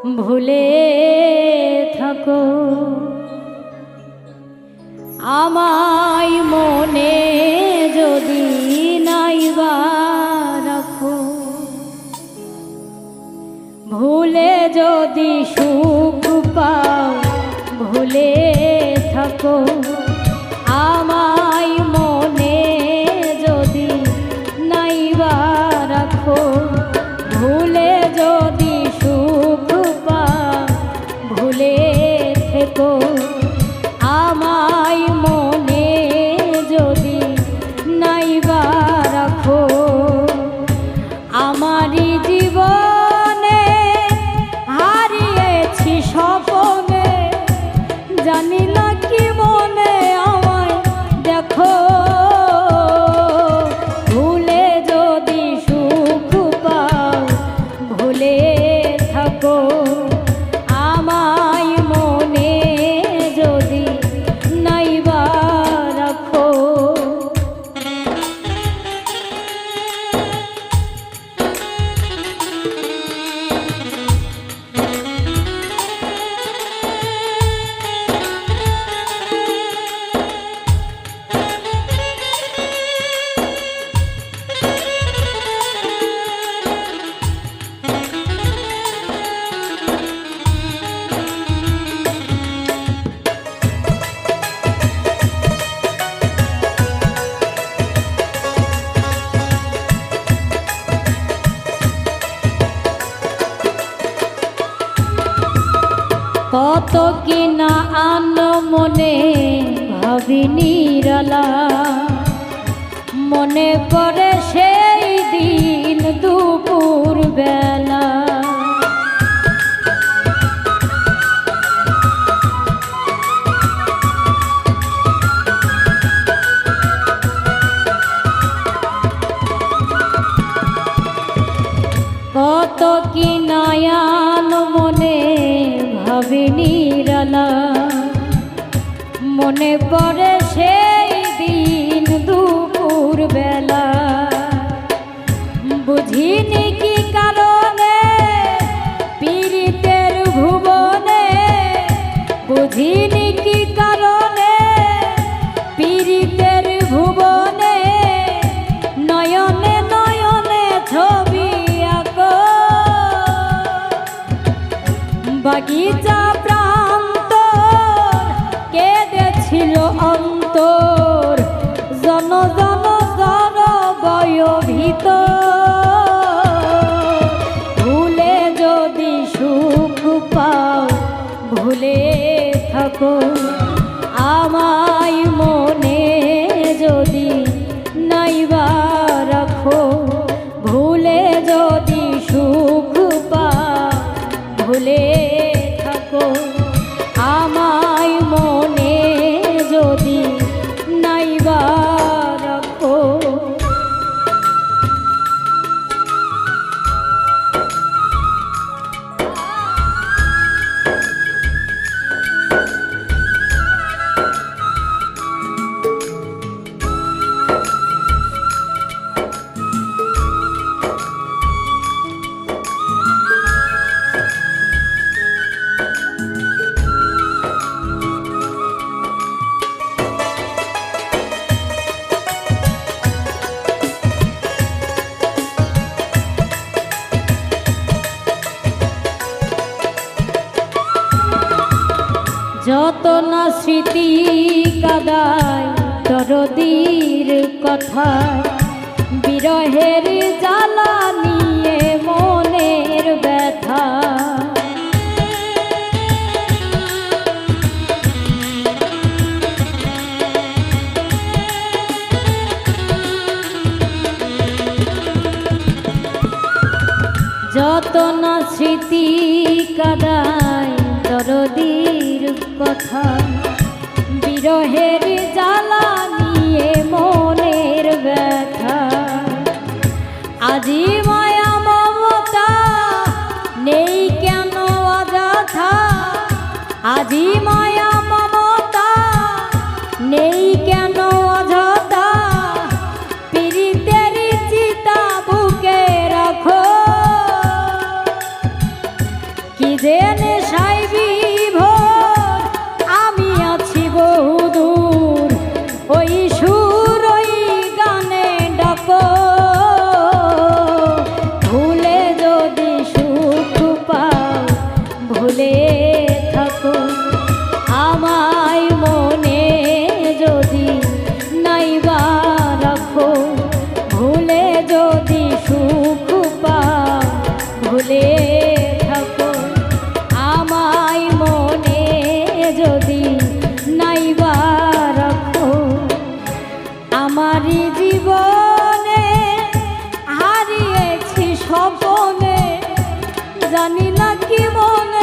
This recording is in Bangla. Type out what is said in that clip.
ভুলে থাকো আমায় মনে যদি নাইবা রাখো, ভুলে যদি সুখ পাও ভুলে থাকো আমায় মনে যদি নাইবা রাখো, ভুলে যদি সুখ পাও ভুলে থেকো আমায় মনে যদি নাইবা রাখো। আমারই জীবনে হারিয়েছি স্বপনে, জানি না কি মনে আমায় দেখো, ভুলে যদি সুখ পাও ভুলে থাকো আমায় মনে যদি নাইবা রাখো। কত কিনা আনো মনে ভাবি নিরালা, মনে পড়ে সেই দিন দুপুর বেলা। কত কিনা আনো মনে ভাবি নিরালা, মনে পড়ে সেই দিন দুপুর বেলা। বুঝিনি কি কারণে পীড়িতের ভুবনে, বুঝিনি কি কারণে পীড়িতের ভুবনে, নয়নে নয়নে ছবি আঁকো বাগিচা প্রান্তর কেঁদেছিল অন্তর, জন জন জন বয় ভিতর, ভুলে যদি সুখ পাও ভুলে থাকো আমায় মনে যদি নাইবা রাখো, ভুলে যদি সুখ পাও ভুলে থাকো আমায় মনে যদি নাইবা রাখো। যত না স্মৃতি কাদায় দরদীর কথা, বিরহের জ্বালা নিয়ে মনের ব্যথা। যত না স্মৃতি কাদায় দরদীর কথা, বিরহের জ্বালা নিয়ে মনের ব্যথা। আজি মায়া মমতা নেই কেন অযথা, আজি মায়া মমতা নেই কেন অযথা, পীড়িতের চিতা বুকে রাখো। কি যে নেশায় বিভোর আমি আছি বহুদূর, ওই সুর ওই গানে ডাকো, ভুলে যদি সুখ পাও ভুলে থাকো, আমায় মনে যদি নাইবা রাখো, ভুলে যদি সুখ পাও ভুলে থাকো, আমায় মনে যদি নাইবা রাখো। আমারই জীবনে হারিয়েছি স্বপনে, জানি না কি মনে